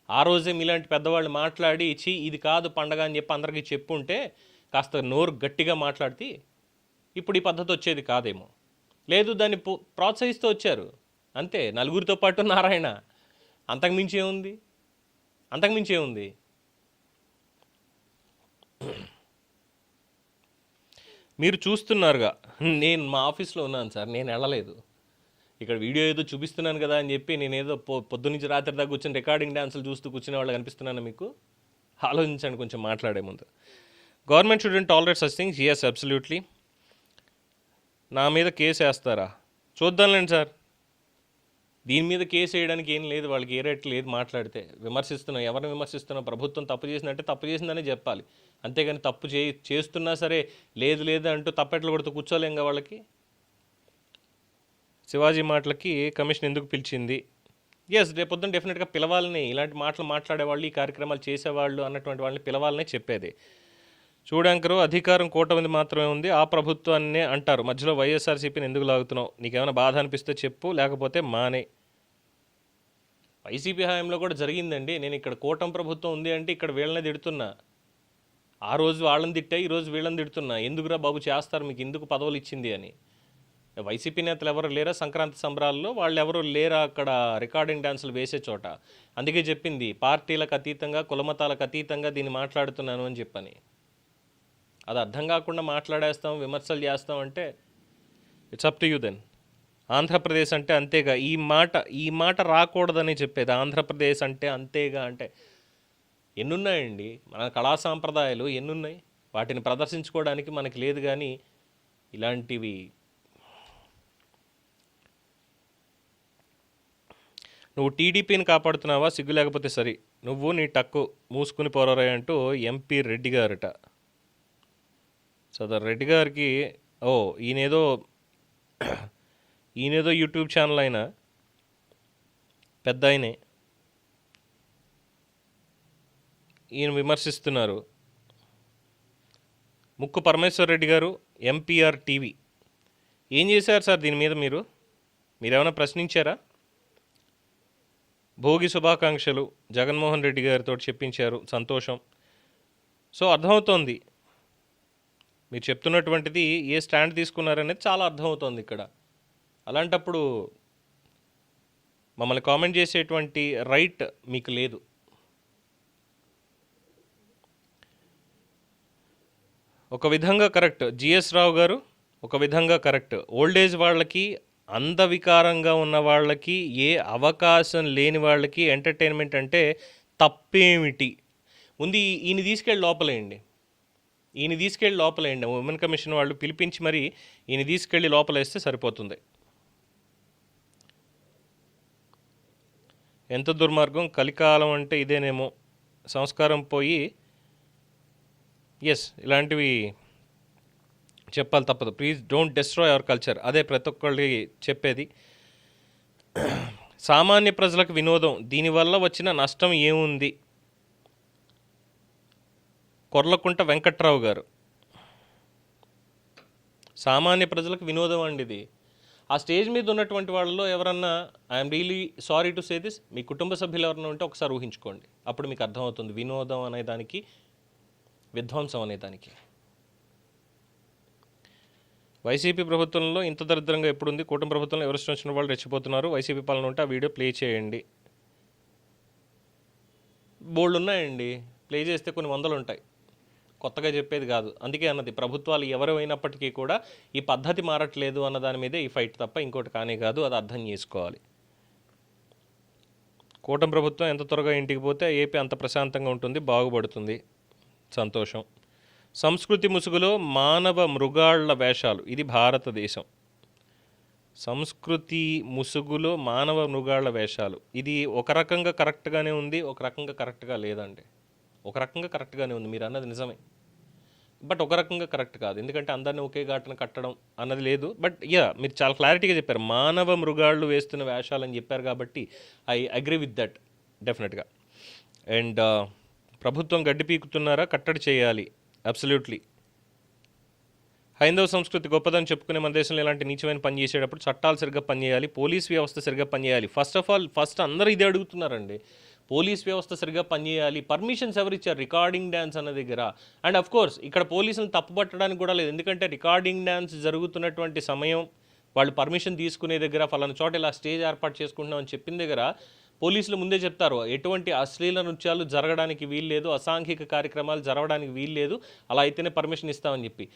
ఆ రోజే మీలాంటి పెద్దవాళ్ళు మాట్లాడి ఇచ్చి ఇది కాదు పండగ అని చెప్పి అందరికీ చెప్పుంటే, కాస్త నోరు గట్టిగా మాట్లాడితే ఇప్పుడు ఈ పద్ధతి వచ్చేది కాదేమో. లేదు, దాన్ని ప్రోత్సహిస్తూ వచ్చారు అంతే. నలుగురితో పాటు నారాయణ, అంతకుమించి ఏముంది? మీరు చూస్తున్నారుగా, నేను మా ఆఫీస్లో ఉన్నాను సార్, నేను వెళ్ళలేదు. ఇక్కడ వీడియో ఏదో చూపిస్తున్నాను కదా అని చెప్పి నేనేదో పొద్దున్నుంచి రాత్రి దాకా కూర్చొని రికార్డింగ్ డాన్సులు చూస్తూ కూర్చునే వాళ్ళు కనిపిస్తున్నాను మీకు? ఆలోచించండి కొంచెం మాట్లాడే ముందు. Government should tolerate such things. Yes, absolutely. నా మీద కేసు వేస్తారా? చూద్దాంలేండి సార్. దీని మీద కేసు వేయడానికి ఏం లేదు, వాళ్ళకి ఏ రైట్ లేదు. మాట్లాడితే విమర్శిస్తున్నాం, ఎవరిని విమర్శిస్తున్నాం? ప్రభుత్వం తప్పు చేసిందంటే తప్పు చేసిందనే చెప్పాలి, అంతేగాని తప్పు చేస్తున్నా సరే లేదు లేదు అంటూ తప్పెట్లు కొడుతూ కూర్చోలేంగా వాళ్ళకి. శివాజీ మాటలకి కమిషన్ ఎందుకు పిలిచింది? ఎస్, రేపొద్దున డెఫినెట్గా పిలవాలని, ఇలాంటి మాటలు మాట్లాడేవాళ్ళు, ఈ కార్యక్రమాలు చేసేవాళ్ళు అన్నటువంటి వాళ్ళని పిలవాలనే చెప్పేది. చూడంకరు, అధికారం కూటమిది మాత్రమే ఉంది, ఆ ప్రభుత్వాన్నే అంటారు, మధ్యలో వైఎస్ఆర్సీపీని ఎందుకు లాగుతున్నావు? నీకేమైనా బాధ అనిపిస్తే చెప్పు, లేకపోతే మానే. వైసీపీ హయాంలో కూడా జరిగిందండి. నేను ఇక్కడ కూటమి ప్రభుత్వం ఉంది అంటే ఇక్కడ వీళ్ళని తిడుతున్నా. ఆ రోజు వాళ్ళని తిట్టా, ఈరోజు వీళ్ళని తిడుతున్నా. ఎందుకురా బాబు చేస్తారు, మీకు ఎందుకు పదవులు ఇచ్చింది అని. వైసీపీ నేతలు ఎవరు లేరా సంక్రాంతి సంబరాల్లో? వాళ్ళు ఎవరు లేరా అక్కడ రికార్డింగ్ డాన్సులు వేసే చోట? అందుకే చెప్పింది, పార్టీలకు అతీతంగా, కులమతాలకు అతీతంగా దీన్ని మాట్లాడుతున్నాను అని చెప్పని. అది అర్థం కాకుండా మాట్లాడేస్తాం, విమర్శలు చేస్తాం అంటే it's up to you then. Andhra Pradesh అంటే అంతేగా, ఈ మాట రాకూడదని చెప్పేది. ఆంధ్రప్రదేశ్ అంటే అంతేగా అంటే ఎన్నున్నాయండి మన కళా సాంప్రదాయాలు, ఎన్నున్నాయి? వాటిని ప్రదర్శించుకోవడానికి మనకి లేదు. కానీ ఇలాంటివి నువ్వు టీడీపీని కాపాడుతున్నావా? సిగ్గు లేకపోతే సరి, నువ్వు నీ టక్కు మూసుకుని పోరాయి అంటూ ఎంపీ రెడ్డి గారట. సదర్ రెడ్డి గారికి ఈయనేదో యూట్యూబ్ ఛానల్ అయినా పెద్ద ఆయనే, ఈయన విమర్శిస్తున్నారు. ముక్కు పరమేశ్వర్ రెడ్డి గారు, ఎంపీఆర్ టీవీ. ఏం చేశారు సార్ దీని మీద? మీరేమైనా ప్రశ్నించారా? భోగి శుభాకాంక్షలు జగన్మోహన్ రెడ్డి గారితో చెప్పించారు, సంతోషం. సో అర్థమవుతోంది మీరు చెప్తున్నటువంటిది, ఏ స్టాండ్ తీసుకున్నారనేది చాలా అర్థమవుతోంది ఇక్కడ. అలాంటప్పుడు మమ్మల్ని కామెంట్ చేసేటువంటి రైట్ మీకు లేదు. ఒక విధంగా కరెక్ట్ జిఎస్ రావు గారు, ఒక విధంగా కరెక్ట్. ఓల్డేజ్ వాళ్ళకి, అందవికారంగా ఉన్న వాళ్ళకి, ఏ అవకాశం లేని వాళ్ళకి ఎంటర్టైన్మెంట్ అంటే తప్పేమిటి? ముందు ఈయన తీసుకెళ్ళి లోపలేయండి. ఉమెన్ కమిషన్ వాళ్ళు పిలిపించి మరి ఈయన తీసుకెళ్ళి లోపలేస్తే సరిపోతుంది. ఎంత దుర్మార్గం, కలికాలం అంటే ఇదేనేమో, సంస్కారం పోయి. ఎస్, ఇలాంటివి చెప్పాలి, తప్పదు. Please don't destroy our culture. అదే ప్రతి ఒక్కళ్ళకి చెప్పేది. సామాన్య ప్రజలకు వినోదం, దీనివల్ల వచ్చిన నష్టం ఏముంది? కొర్లకుంట వెంకట్రావు గారు. సామాన్య ప్రజలకు వినోదం అండి ఇది. ఆ స్టేజ్ మీద ఉన్నటువంటి వాళ్ళలో ఎవరన్నా, I'm really sorry to say this, మీ కుటుంబ సభ్యులు ఎవరన్నా ఉంటే ఒకసారి ఊహించుకోండి, అప్పుడు మీకు అర్థమవుతుంది వినోదం అనేదానికి, విధ్వంసం అనేదానికి. వైసీపీ ప్రభుత్వంలో ఇంత దరిద్రంగా ఎప్పుడుంది? కూటమి ప్రభుత్వంలో ఎవరు వచ్చిన వాళ్ళు రెచ్చిపోతున్నారు. వైసీపీ పాలన ఉంటే ఆ వీడియో ప్లే చేయండి. బోల్డ్ ఉన్నాయండి, ప్లే చేస్తే కొన్ని వందలు ఉంటాయి, కొత్తగా చెప్పేది కాదు. అందుకే అన్నది, ప్రభుత్వాలు ఎవరు అయినప్పటికీ కూడా ఈ పద్ధతి మారట్లేదు అన్న దాని మీదే ఈ ఫైట్ తప్ప ఇంకోటి కానే కాదు. అది అర్థం చేసుకోవాలి. కూటమి ప్రభుత్వం ఎంత త్వరగా ఇంటికి పోతే ఏపీ అంత ప్రశాంతంగా ఉంటుంది, బాగుపడుతుంది, సంతోషం. సంస్కృతి ముసుగులో మానవ మృగాళ్ల వేషాలు, ఇది భారతదేశం. సంస్కృతి ముసుగులో మానవ మృగాళ్ల వేషాలు, ఇది ఒక రకంగా కరెక్ట్గానే ఉంది, ఒక రకంగా కరెక్ట్గా లేదండి. ఒక రకంగా కరెక్ట్గానే ఉంది, మీరు అన్నది నిజమే, బట్ ఒక రకంగా కరెక్ట్ కాదు. ఎందుకంటే అందరినీ ఒకే ఘాటన కట్టడం అన్నది లేదు. బట్ మీరు చాలా క్లారిటీగా చెప్పారు, మానవ మృగాళ్ళు వేస్తున్న వేషాలు అని చెప్పారు, కాబట్టి ఐ అగ్రీ విత్ దట్ డెఫినెట్గా. అండ్ ప్రభుత్వం గడ్డి పీకుతున్నారా? కట్టడి చేయాలి, అబ్సల్యూట్లీ. హైందవ సంస్కృతి గొప్పదని చెప్పుకునే మన దేశంలో ఇలాంటి నీచమైన పని చేసేటప్పుడు చట్టాలు సరిగ్గా పనిచేయాలి, పోలీస్ వ్యవస్థ సరిగ్గా పనిచేయాలి. ఫస్ట్ అందరూ ఇదే అడుగుతున్నారండి, పోలీస్ వ్యవస్థ సరిగ్గా పనిచేయాలి. పర్మిషన్స్ ఎవరు ఇచ్చారు రికార్డింగ్ డ్యాన్స్ అన్న దగ్గర? అండ్ అఫ్ కోర్స్ ఇక్కడ పోలీసులను తప్పుపట్టడానికి కూడా లేదు, ఎందుకంటే రికార్డింగ్ డ్యాన్స్ జరుగుతున్నటువంటి సమయం, వాళ్ళు పర్మిషన్ తీసుకునే దగ్గర, ఫలానా చోట ఇలా స్టేజ్ ఏర్పాటు చేసుకుంటున్నాం అని చెప్పిన దగ్గర పోలీసులు ముందే చెప్తారు, ఎటువంటి అశ్లీల నృత్యాలు జరగడానికి వీల్లేదు, అసాంఘిక కార్యక్రమాలు జరగడానికి వీల్లేదు, అలా అయితేనే పర్మిషన్ ఇస్తామని చెప్పి.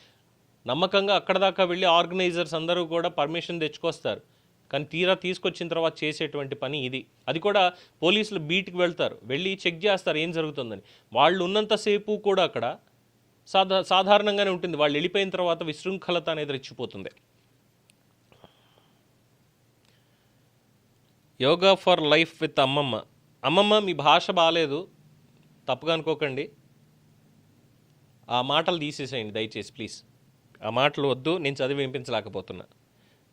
నమ్మకంగా అక్కడ దాకా వెళ్ళి ఆర్గనైజర్స్ అందరూ కూడా పర్మిషన్ తెచ్చుకొస్తారు. కానీ తీరా తీసుకొచ్చిన తర్వాత చేసేటువంటి పని ఇది. అది కూడా పోలీసులు బీట్కి వెళ్తారు, వెళ్ళి చెక్ చేస్తారు ఏం జరుగుతుందని. వాళ్ళు ఉన్నంతసేపు కూడా అక్కడ సాధారణంగానే ఉంటుంది. వాళ్ళు వెళ్ళిపోయిన తర్వాత విశృంఖలత అనేది రెచ్చిపోతుంది. యోగా ఫర్ లైఫ్ విత్ అమ్మమ్మ. అమ్మమ్మ, మీ భాష బాగాలేదు, తప్పుగా అనుకోకండి. ఆ మాటలు తీసేసేయండి దయచేసి ప్లీజ్. ఆ మాటలు వద్దు, నేను చదివి వినిపించలేకపోతున్నా.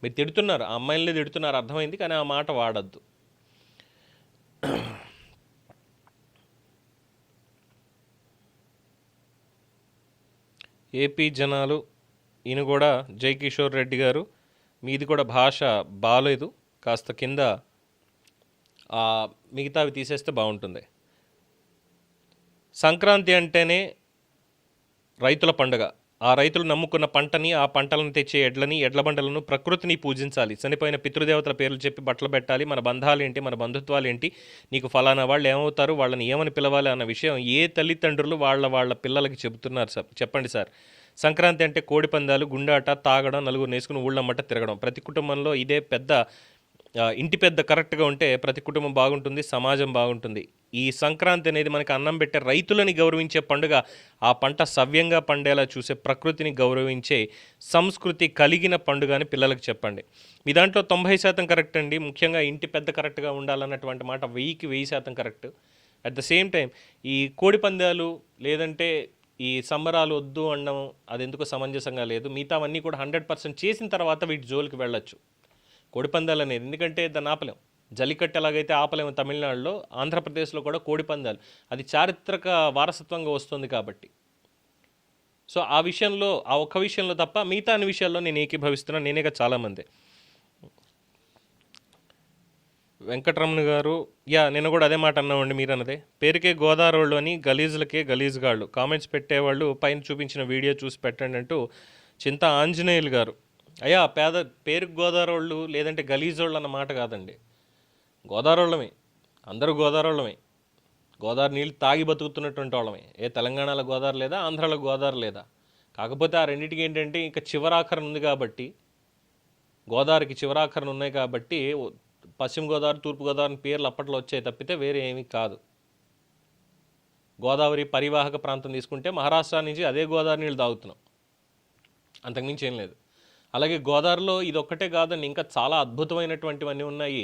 మీరు తిడుతున్నారు, ఆ అమ్మాయిలనే తిడుతున్నారు అర్థమైంది, కానీ ఆ మాట వాడద్దు. ఏపీ జనాలు, ఈయన కూడా జై కిషోర్ రెడ్డి గారు, మీది కూడా భాష బాగాలేదు, కాస్త కింద మిగతావి తీసేస్తే బాగుంటుంది. సంక్రాంతి అంటేనే రైతుల పండుగ. ఆ రైతులు నమ్ముకున్న పంటని, ఆ పంటలను తెచ్చే ఎడ్లని, ఎడ్ల బండలను, ప్రకృతిని పూజించాలి. చనిపోయిన పితృదేవతల పేర్లు చెప్పి బట్టలు పెట్టాలి. మన బంధాలు ఏంటి, మన బంధుత్వాలు ఏంటి, నీకు ఫలానా వాళ్ళు ఏమవుతారు, వాళ్ళని ఏమని పిలవాలి అన్న విషయం ఏ తల్లిదండ్రులు వాళ్ళ పిల్లలకి చెబుతున్నారు సార్? చెప్పండి సార్. సంక్రాంతి అంటే కోడి పందాలు, గుండాట, తాగడం, నలుగురు నేసుకుని ఊళ్ళమ్మట తిరగడం. ప్రతి కుటుంబంలో ఇదే పెద్ద ఇంటి పెద్ద కరెక్ట్గా ఉంటే ప్రతి కుటుంబం బాగుంటుంది, సమాజం బాగుంటుంది. ఈ సంక్రాంతి అనేది మనకి అన్నం పెట్టే రైతులని గౌరవించే పండుగ. ఆ పంట సవ్యంగా పండేలా చూసే ప్రకృతిని గౌరవించే సంస్కృతి కలిగిన పండుగ అని పిల్లలకు చెప్పండి. మీ దాంట్లో 90% కరెక్ట్ అండి. ముఖ్యంగా ఇంటి పెద్ద కరెక్ట్గా ఉండాలన్నటువంటి మాట 1000% correct. At the same time ఈ కోడి పందాలు లేదంటే ఈ సంబరాలు వద్దు అనడం అది ఎందుకు సమంజసంగా లేదు. మిగతావన్నీ కూడా 100% చేసిన తర్వాత వీటి జోలికి వెళ్ళొచ్చు. కోడిపందాలు అనేది ఎందుకంటే దాన్ని ఆపలేం. జల్లికట్టు ఎలాగైతే ఆపలేము తమిళనాడులో, ఆంధ్రప్రదేశ్లో కూడా కోడిపందాలు అది చారిత్రక వారసత్వంగా వస్తుంది కాబట్టి. సో ఆ విషయంలో, ఆ ఒక్క విషయంలో తప్ప మిగతా అన్ని విషయాల్లో నేను ఏకీభవిస్తున్నాను. నేనేగా చాలామంది. వెంకటరమణ గారు, నేను కూడా అదే మాట అన్నామండి మీరు అన్నదే. పేరుకే గోదావరిలో అని గలీజులకే గలీజుగాళ్ళు కామెంట్స్ పెట్టేవాళ్ళు పైన చూపించిన వీడియో చూసి పెట్టండి అంటూ చింత ఆంజనేయులు గారు. అయ్యా, పేరుకు గోదావరోళ్ళు లేదంటే గలీజోళ్ళు అన్న మాట కాదండి. గోదావరోళ్ళమే, అందరూ గోదావరోళ్ళమే. గోదావరి నీళ్ళు తాగి బతుకుతున్నటువంటి వాళ్ళమే. తెలంగాణలో గోదావరి లేదా, ఆంధ్రాలో గోదావరి లేదా. కాకపోతే ఆ రెండింటికి ఏంటంటే ఇంకా చివరాఖరణ ఉంది కాబట్టి, గోదావరికి చివరాఖరణ ఉన్నాయి కాబట్టి పశ్చిమ గోదావరి, తూర్పు గోదావరి పేర్లు అప్పట్లో వచ్చాయి తప్పితే వేరే ఏమీ కాదు. గోదావరి పరివాహక ప్రాంతం తీసుకుంటే మహారాష్ట్ర నుంచి అదే గోదావరి నీళ్ళు తాగుతున్నాం, అంతకుమించి ఏం లేదు. అలాగే గోదావరిలో ఇది ఒక్కటే కాదండి, ఇంకా చాలా అద్భుతమైనటువంటివన్నీ ఉన్నాయి.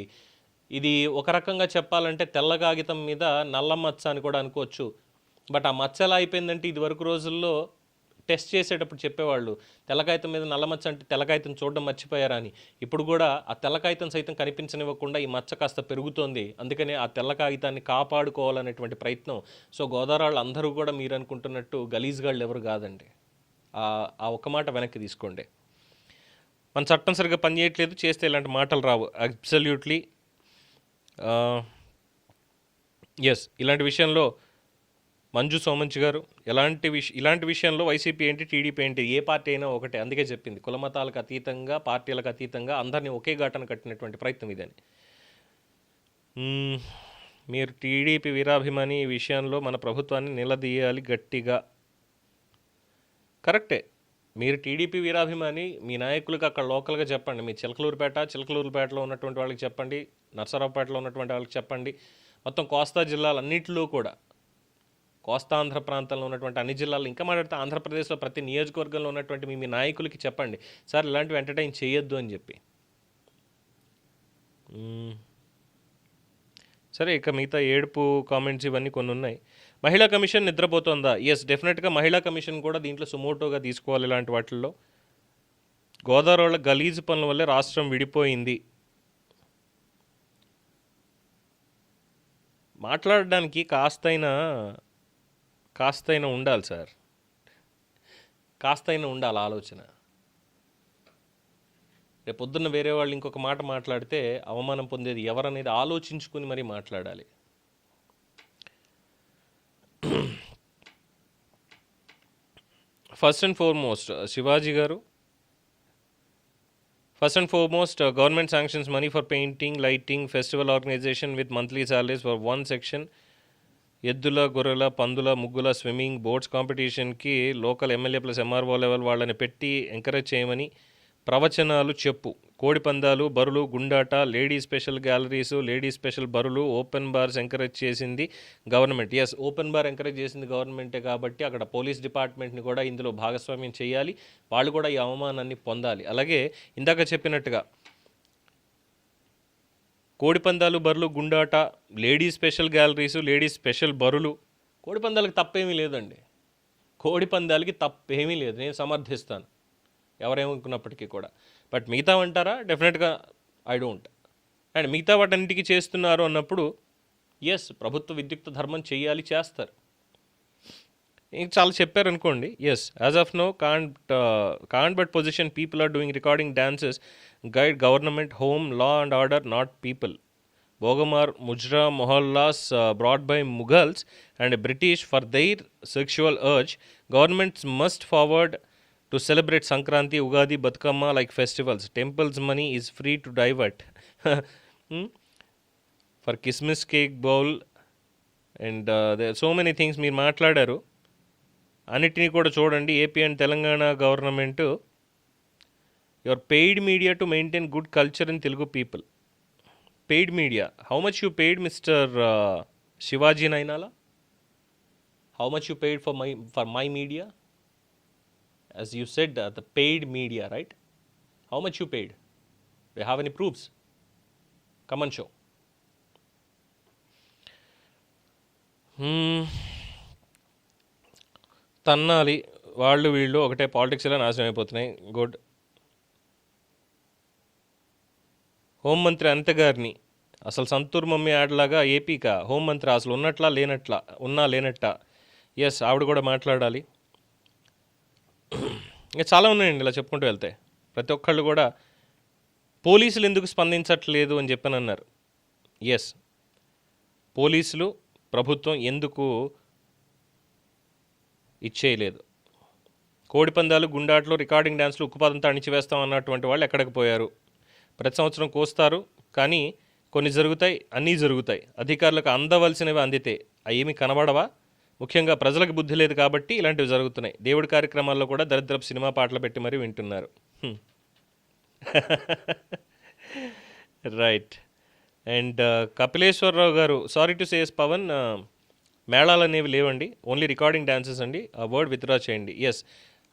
ఇది ఒక రకంగా చెప్పాలంటే తెల్ల కాగితం మీద నల్ల మచ్చ అని కూడా అనుకోవచ్చు. బట్ ఆ మచ్చ ఎలా అయిపోయిందంటే ఇదివరకు రోజుల్లో టెస్ట్ చేసేటప్పుడు చెప్పేవాళ్ళు తెల్ల కాగితం మీద నల్ల మచ్చ అంటే తెల్ల కాగితం చూడడం మర్చిపోయారా అని. ఇప్పుడు కూడా ఆ తెల్ల కాగితం సైతం కనిపించనివ్వకుండా ఈ మచ్చ కాస్త పెరుగుతోంది. అందుకనే ఆ తెల్ల కాగితాన్ని కాపాడుకోవాలనేటువంటి ప్రయత్నం. సో గోదావరి వాళ్ళు అందరూ కూడా మీరు అనుకుంటున్నట్టు గలీజ్గాళ్ళు ఎవరు కాదండి. ఆ ఒక్క మాట వెనక్కి తీసుకోండి. మన చట్టం సరిగ్గా పనిచేయట్లేదు, చేస్తే ఇలాంటి మాటలు రావు. Absolutely yes. ఇలాంటి విషయంలో మంజు సోమంచి గారు, ఇలాంటి విషయంలో వైసీపీ ఏంటి, టీడీపీ ఏంటి, ఏ పార్టీ అయినా ఒకటే. అందుకే చెప్పింది కులమతాలకు అతీతంగా, పార్టీలకు అతీతంగా అందరినీ ఒకే ఘాటన కట్టినటువంటి ప్రయత్నం ఇదని. మీరు టీడీపీ వీరాభిమాని, ఈ విషయంలో మన ప్రభుత్వాన్ని నిలదీయాలి గట్టిగా. కరెక్టే, మీరు టీడీపీ వీరాభిమాని, మీ నాయకులకు అక్కడ లోకల్గా చెప్పండి. మీ చిలకలూరుపేటలో ఉన్నటువంటి వాళ్ళకి చెప్పండి, నర్సరావుపేటలో ఉన్నటువంటి వాళ్ళకి చెప్పండి. మొత్తం కోస్తా జిల్లాలన్నింటిలో కూడా, కోస్తాంధ్ర ప్రాంతంలో ఉన్నటువంటి అన్ని జిల్లాలు, ఇంకా మాట్లాడితే ఆంధ్రప్రదేశ్లో ప్రతి నియోజకవర్గంలో ఉన్నటువంటి మీ నాయకులకి చెప్పండి, సార్ ఇలాంటివి ఎంటర్టైన్ చేయొద్దు అని చెప్పి. సరే, ఇక మిగతా ఏడుపు కామెంట్స్ ఇవన్నీ కొన్ని ఉన్నాయి. మహిళా కమిషన్ నిద్రపోతుందా? ఎస్, డెఫినెట్గా మహిళా కమిషన్ కూడా దీంట్లో సుమోటోగా తీసుకోవాలి. ఇలాంటి వాటిల్లో గోదావరి గలీజు పనుల వల్లే రాష్ట్రం విడిపోయింది. మాట్లాడడానికి కాస్తైనా ఉండాలి సార్, కాస్తైనా ఉండాలి ఆలోచన. రేపు పొద్దున్న వేరే వాళ్ళు ఇంకొక మాట మాట్లాడితే అవమానం పొందేది ఎవరనేది ఆలోచించుకుని మరీ మాట్లాడాలి. ఫస్ట్ అండ్ ఫార్మోస్ట్ శివాజీ గారు, first and foremost government sanctions money for painting, lighting, festival organization with monthly salaries for one section ఎద్దుల, గొర్రెల, పందుల, ముగ్గుల, స్విమ్మింగ్, బోట్స్ కాంపిటీషన్కి local MLA plus MRO level వాళ్ళని పెట్టి ఎంకరేజ్ చేయమని ప్రవచనాలు చెప్పు. కోడి పందాలు, బరులు, గుండాట, lady special galleries, lady special బరులు, ఓపెన్ బార్స్ ఎంకరేజ్ చేసింది government. Yes, open bar encourage చేసింది గవర్నమెంటే కాబట్టి అక్కడ పోలీస్ డిపార్ట్మెంట్ని కూడా ఇందులో భాగస్వామ్యం చేయాలి. వాళ్ళు కూడా ఈ అవమానాన్ని పొందాలి. అలాగే ఇందాక చెప్పినట్టుగా కోడి పందాలు, బరులు, గుండాట, lady special galleries, lady special బరులు. కోడి పందాలకి తప్పేమీ లేదండి. కోడి పందాలకి తప్పేమీ లేదు, నేను సమర్థిస్తాను ఎవరేమనుకున్నప్పటికీ కూడా. బట్ మిగతా అంటారా? డెఫినెట్గా ఐ డోంట్. అండ్ మిగతా వాటన్నిటికీ చేస్తున్నారు అన్నప్పుడు ఎస్, ప్రభుత్వ విద్యుక్త ధర్మం చేయాలి, చేస్తారు. ఇంక చాలా చెప్పారనుకోండి. Yes, as of no can't but position people are doing recording dances guide government home law and order not people. Bogamar Mujra Mohallas brought by Mughals and British for their sexual urge. Governments must forward to celebrate Sankranti, Ugadi, Batkama like festivals. Temples' money is free to divert. For Christmas cake bowl and there are so many things మీరు మాట్లాడారు. అన్నిటినీ కూడా చూడండి. AP and Telangana government your paid media to maintain good culture in Telugu people. Paid media. How much you paid, Mr. Shivaji Nainala? How much you paid for my media? As you said, the paid media, right? How much you paid? Do you have any proofs? Come on, show. తన్నాలి, వాళ్ళు వీళ్ళు ఒకటే politics ఇలా నాశనం అయిపోతున్నాయి. Good. హోంమంత్రి అనిత గారిని అసలు Santoor mummy యాడ్లాగా ఏపీకా హోంమంత్రి అసలు ఉన్నట్లా లేనట్ట. ఎస్, ఆవిడ కూడా మాట్లాడాలి. ఇంకా చాలా ఉన్నాయండి ఇలా చెప్పుకుంటూ వెళ్తే. ప్రతి ఒక్కళ్ళు కూడా పోలీసులు ఎందుకు స్పందించట్లేదు అని చెప్పని అన్నారు. ఎస్, పోలీసులు ప్రభుత్వం ఎందుకు ఇచ్చేయలేదు. కోడిపందాలు, గుండాట్లు, రికార్డింగ్ డ్యాన్స్లు, ఉక్కుపాదంతో అణిచివేస్తాం అన్నటువంటి వాళ్ళు ఎక్కడికి పోయారు? ప్రతి సంవత్సరం కోస్తారు, కానీ కొన్ని జరుగుతాయి, అన్నీ జరుగుతాయి. అధికారులకు అందవలసినవి అందితే అవి ఏమీ కనబడవా? ముఖ్యంగా ప్రజలకు బుద్ధి లేదు కాబట్టి ఇలాంటివి జరుగుతున్నాయి. దేవుడి కార్యక్రమాల్లో కూడా దరిద్రపు సినిమా పాటలు పెట్టి మరీ వింటున్నారు. రైట్. అండ్ కపిలేశ్వరరావు గారు, సారీ టు సేస్ పవన్, మేళాలు అనేవి లేవండి, ఓన్లీ రికార్డింగ్ డాన్సెస్ అండి, ఆ వర్డ్ విత్డ్రా చేయండి. ఎస్,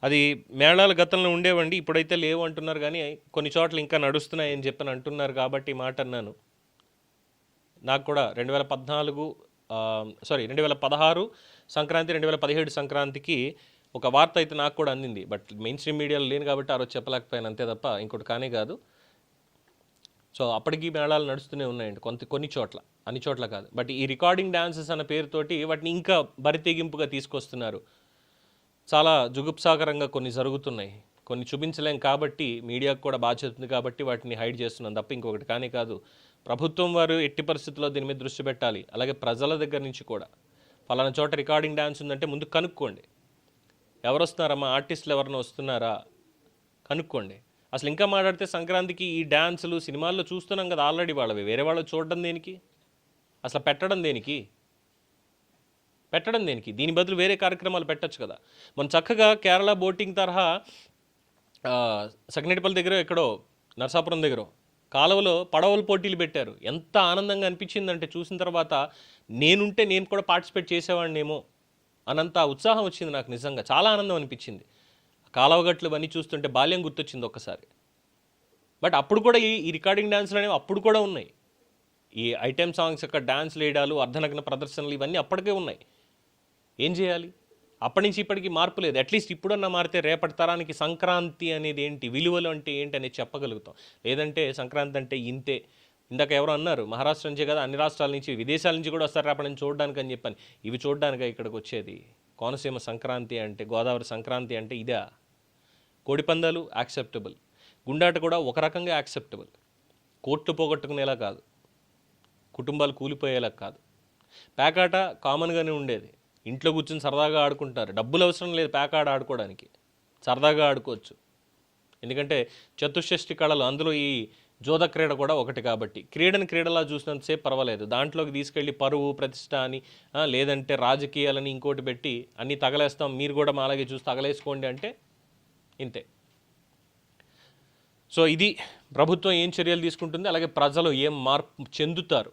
అది మేళాలు గతంలో ఉండేవండి, ఇప్పుడైతే లేవు అంటున్నారు, కానీ కొన్ని చోట్ల ఇంకా నడుస్తున్నాయి అని చెప్పని అంటున్నారు కాబట్టి మాట అన్నాను. నాకు కూడా 2016 సంక్రాంతి, 2017 సంక్రాంతికి ఒక వార్త అయితే నాకు కూడా అందింది. బట్ మెయిన్ స్ట్రీమ్ మీడియాలో లేను కాబట్టి ఆ రోజు చెప్పలేకపోయాను, అంతే తప్ప ఇంకోటి కానే కాదు. సో అప్పటికి మేళాలు నడుస్తూనే ఉన్నాయండి కొన్ని చోట్ల, అన్ని చోట్ల కాదు. బట్ ఈ రికార్డింగ్ డాన్సెస్ అన్న పేరుతోటి వాటిని ఇంకా బరితెగింపుగా తీసుకొస్తున్నారు. చాలా జుగుప్సాకరంగా కొన్ని జరుగుతున్నాయి, కొన్ని చూపించలేం కాబట్టి మీడియాకు కూడా బాధ్యత ఉంది కాబట్టి వాటిని హైడ్ చేస్తున్నాం తప్ప ఇంకొకటి కానీ కాదు. ప్రభుత్వం వారు ఎట్టి పరిస్థితుల్లో దీని మీద దృష్టి పెట్టాలి. అలాగే ప్రజల దగ్గర నుంచి కూడా ఫలానా చోట రికార్డింగ్ డ్యాన్స్ ఉందంటే ముందు కనుక్కోండి. ఎవరు వస్తున్నారమ్మా, ఆర్టిస్టులు ఎవరైనా వస్తున్నారా కనుక్కోండి. అసలు ఇంకా మాట్లాడితే సంక్రాంతికి ఈ డ్యాన్సులు సినిమాల్లో చూస్తున్నాం కదా ఆల్రెడీ, వాళ్ళవి వేరే వాళ్ళు చూడడం దేనికి? అసలు పెట్టడం దేనికి? దీని బదులు వేరే కార్యక్రమాలు పెట్టచ్చు కదా. మనం చక్కగా కేరళ బోటింగ్ తరహా సకినేటిపల్లి దగ్గర ఎక్కడో నరసాపురం దగ్గర కాలువలో పడవల పోటీలు పెట్టారు. ఎంత ఆనందంగా అనిపించిందంటే చూసిన తర్వాత నేను కూడా పార్టిసిపేట్ చేసేవాడినేమో అనంత ఉత్సాహం వచ్చింది నాకు. నిజంగా చాలా ఆనందం అనిపించింది. కాలువగట్లు ఇవన్నీ చూస్తుంటే బాల్యం గుర్తొచ్చింది ఒక్కసారి. బట్ అప్పుడు కూడా ఈ రికార్డింగ్ డ్యాన్స్లు అనేవి అప్పుడు కూడా ఉన్నాయి. ఈ ఐటెం సాంగ్స్ యొక్క డ్యాన్స్లు వేయడాలు, అర్ధనగ్న ప్రదర్శనలు ఇవన్నీ అప్పటికే ఉన్నాయి. ఏం చేయాలి? అప్పటి నుంచి ఇప్పటికీ మార్పు లేదు. అట్లీస్ట్ ఇప్పుడన్నా మారితే రేపటి తరానికి సంక్రాంతి అనేది ఏంటి, విలువలు అంటే ఏంటి అనేది చెప్పగలుగుతాం. లేదంటే సంక్రాంతి అంటే ఇంతే. ఇందాక ఎవరో అన్నారు మహారాష్ట్ర నుంచే కదా, అన్ని రాష్ట్రాల నుంచి, విదేశాల నుంచి కూడా వస్తారు రేపటి నుంచి చూడడానికి అని చెప్పాను. ఇవి చూడడానిక ఇక్కడికి వచ్చేది? కోనసీమ సంక్రాంతి అంటే, గోదావరి సంక్రాంతి అంటే ఇదా? కోడిపందాలు యాక్సెప్టబుల్, గుండాట కూడా ఒక రకంగా యాక్సెప్టబుల్. కోట్లు పోగొట్టుకునేలా కాదు, కుటుంబాలు కూలిపోయేలా కాదు. పేకాట కామన్గానే ఉండేది, ఇంట్లో కూర్చొని సరదాగా ఆడుకుంటారు. డబ్బులు అవసరం లేదు పేకాట ఆడుకోవడానికి, సరదాగా ఆడుకోవచ్చు. ఎందుకంటే చతుషష్ఠి కళలు, అందులో ఈ జోద క్రీడ కూడా ఒకటి కాబట్టి క్రీడని క్రీడలా చూసినంతసేపు పర్వాలేదు, దాంట్లోకి తీసుకెళ్ళి పరువు ప్రతిష్ట అని లేదంటే రాజకీయాలని ఇంకోటి పెట్టి అన్నీ తగలేస్తాం, మీరు కూడా మా అలాగే చూసి తగలేసుకోండి అంటే ఇంతే. సో ఇది ప్రభుత్వం ఏం చర్యలు తీసుకుంటుంది, అలాగే ప్రజలు ఏం మార్పు చెందుతారు.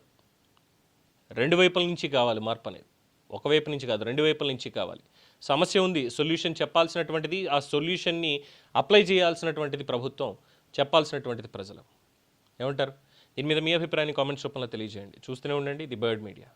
రెండు వైపుల నుంచి కావాలి మార్పు అనేది, ఒకవైపు నుంచి కాదు, రెండు వైపుల నుంచి కావాలి. సమస్య ఉంది, సొల్యూషన్ చెప్పాల్సినటువంటిది, ఆ సొల్యూషన్ని అప్లై చేయాల్సినటువంటిది ప్రభుత్వం, చెప్పాల్సినటువంటిది ప్రజలు. ఏమంటారు? దీని మీద మీ అభిప్రాయాన్ని కామెంట్స్ రూపంలో తెలియజేయండి. చూస్తూనే ఉండండి ది బర్డ్ మీడియా.